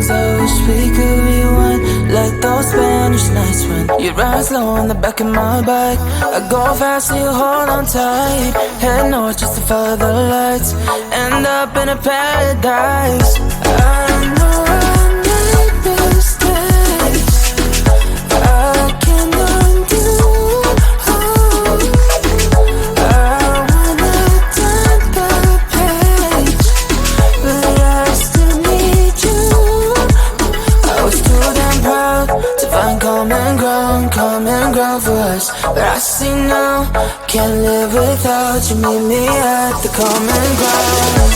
things I wish we could rewind, like those Spanish nights when you ride slow on the back of my bike. I go fast and you hold on tight, head north just to follow the lights, end up in a paradise. I know I made mistakes I can't undo. Common ground for us, but I see now, can't live without you. Meet me at the common ground.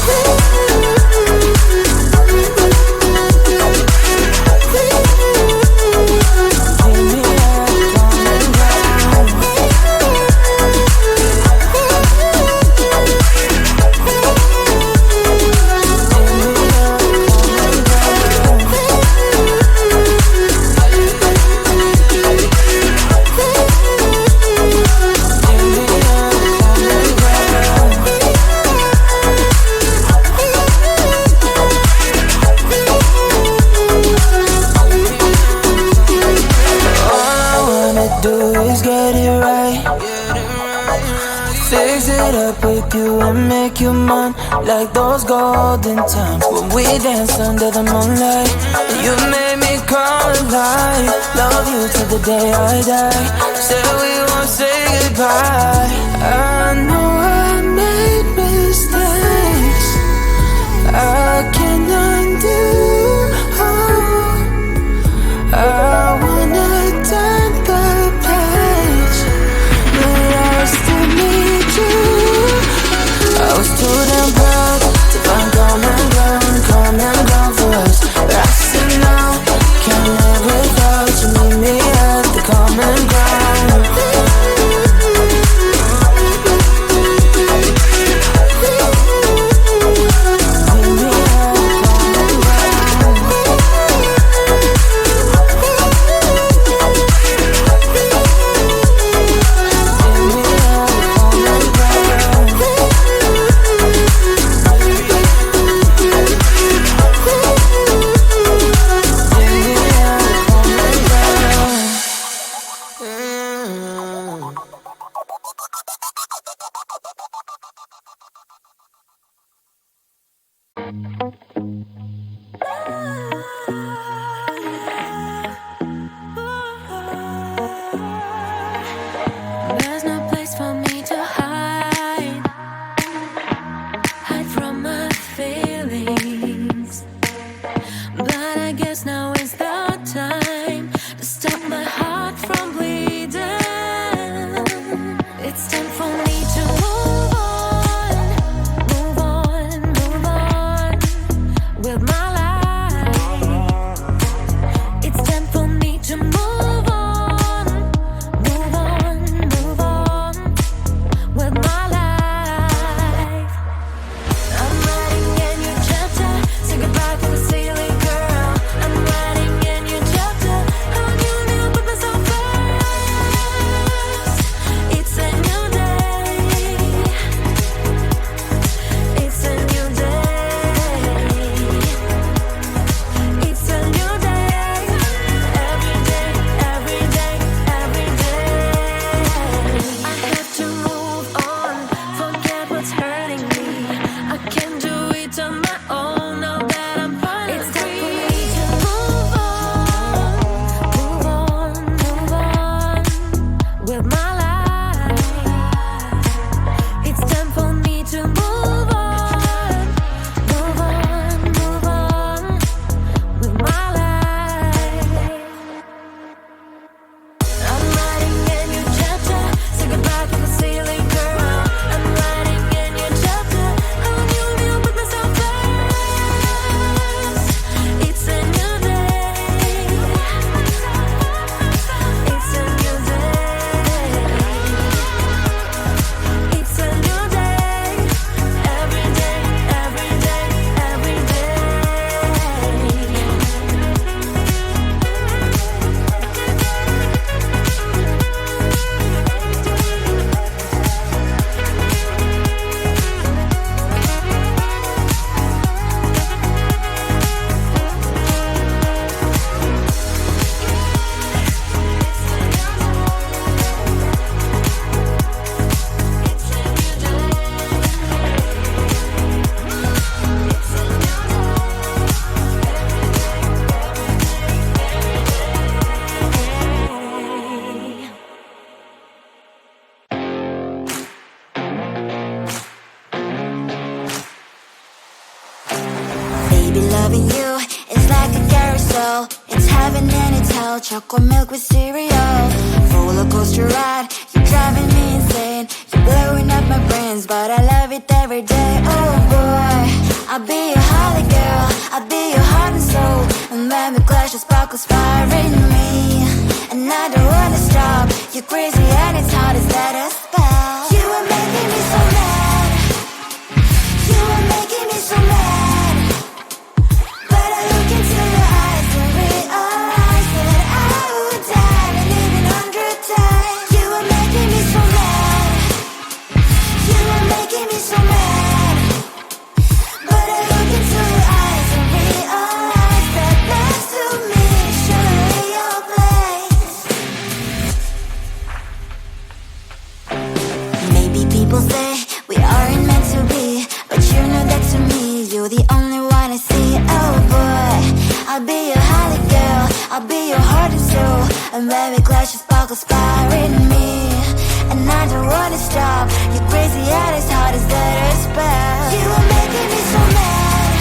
Make you mine like those golden times when we danced under the moonlight. You made me come alive. Love you till the day I die. Said we won't say goodbye. I know I made mistakes I can't undo. I wanna turn the page, but I still need you. I was too damn proud to find common ground for us, but I see now, can't live without you. Meet me at the common ground. Loving you is like a carousel. It's heaven and it's hell. Chocolate milk with cereal. Roller coaster ride. You're driving me insane. You're blowing up my brains, but I love it every day. Oh boy, I'll be your holly girl. I'll be your heart and soul. And when we clash, the sparkles fire in me. And I don't wanna stop. You're crazy and it's hard as that a spell. You are making me so mad. You are making me so mad. But I look into your eyes and realize that I would die and even 100 times. You are making me so mad. You are making me so mad. But I look into your eyes and realize that next to me is surely your place. Maybe people say we aren't meant to be, but you know that to me, you're the only one I see. Oh boy, I'll be your holly girl. I'll be your heart and soul. And when we clash, the sparkles fire in me. And I don't wanna stop. You're crazy and as hard as that a spell. You are making me so mad.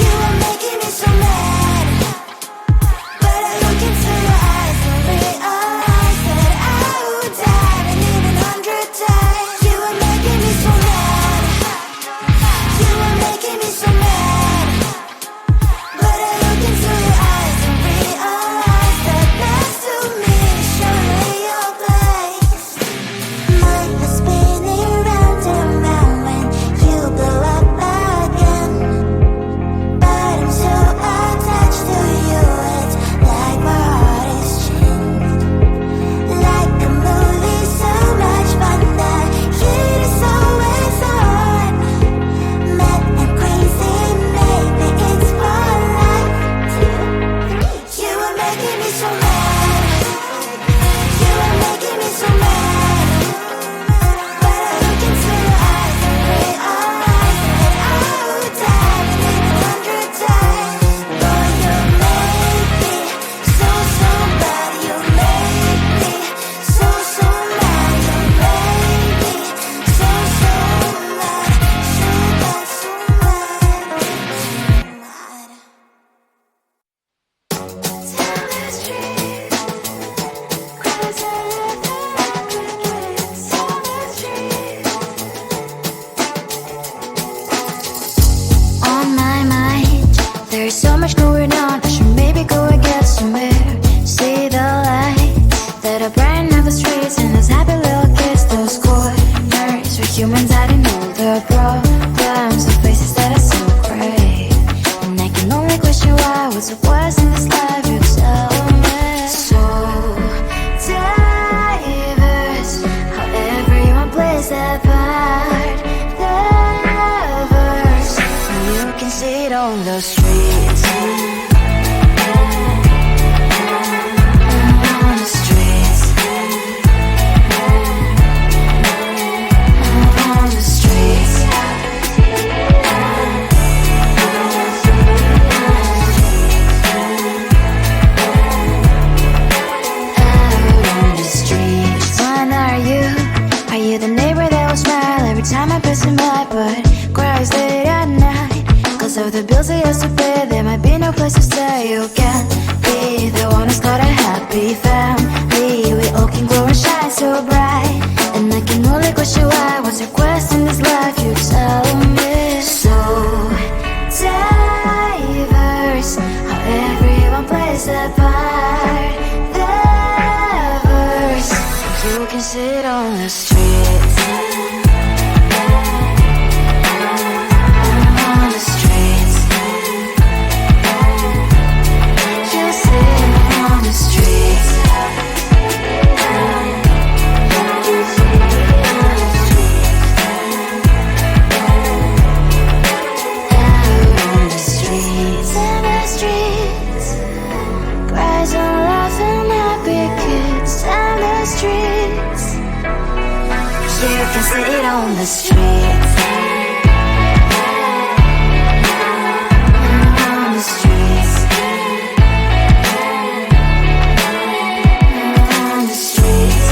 You are making me so mad. But I look into your eyes and realize that I would die and even 100 times. You are making me so mad. You are making me so mad. But I look into your eyes and realize that next to me is surely your place. Mind was spinning round and round when you blow up again. But I'm so attached to you, it's like my heart is chained. Like a movie, so much fun. The heat is always on. Mad and crazy, maybe it's for life. You are making me so mad. You are making me so mad. But I look into your eyes and realize that I would die and even 100 times. Boy, you make me so, so bad. You make me so, so mad. You make me so, so mad. So bad, so mad. On my mind, there's so much going on. I should maybe go and get somewhere. See the lights that are bright on the streets, and those happy little kids, those corners where humans hiding all their problems, the faces that are so gray. And I can only question why. What's the worst in this life? You tell me. So diverse, how everyone plays their part. Diverse, and you can see it on the streets. On the streets. On the streets. Out on the streets. When are you? Are you the neighbor that will smile every time I pass him by, but cries late at night? Cause of the bills I used to pay, there might be no place to stay. You can't be the one who's got a happy family. We all can glow and shine so bright. And I can only question why. What's your quest in this life? You tell me. So diverse, how everyone plays their part. Diverse, you can sit on the streets. On the streets. You sit on the streets. Out on the streets. In the streets. Cries and laughing happy kids. In the streets. You can sit on the streets. On the streets. On the streets. On the streets.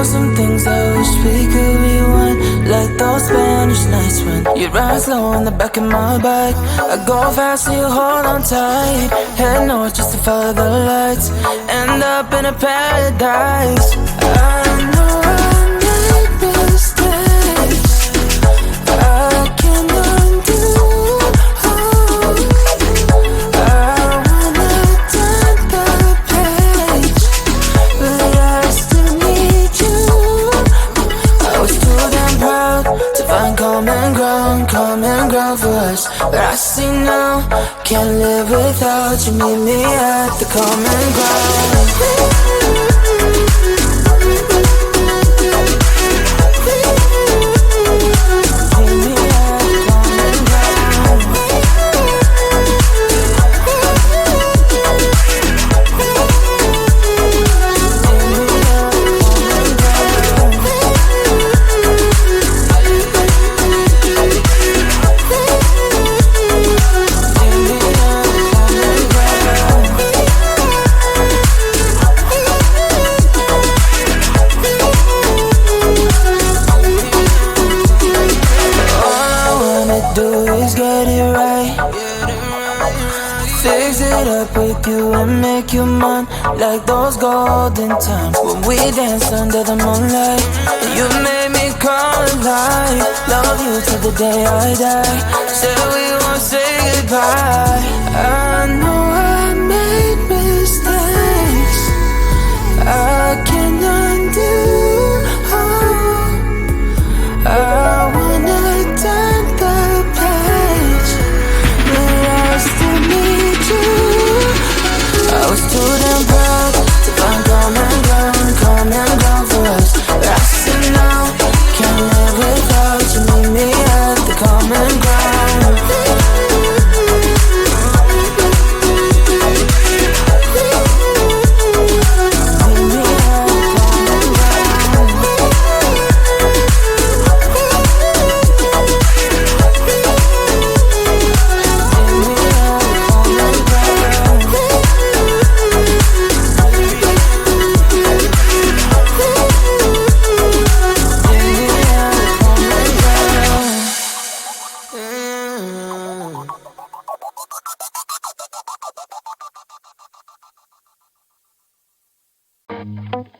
still some things I wish we could rewind, like those Spanish nights when you ride slow on the back of my bike. I go fast so you hold on tight. Head north just to follow the lights, end up in a paradise. I know I made mistakes I can undo. Common ground for us, but I see now, can't live without you. Meet me at the common ground. Make you mine, like those golden times when we danced under the moonlight. You made me come alive. Love you till the day I die. Said we won't say goodbye. I know I made mistakes I can undo. I wanna turn the page, but I still need you. I was too damn proud to find common ground for us, but I see now, can't live without you. Meet me at the common ground. Meet me at the common ground. Meet me at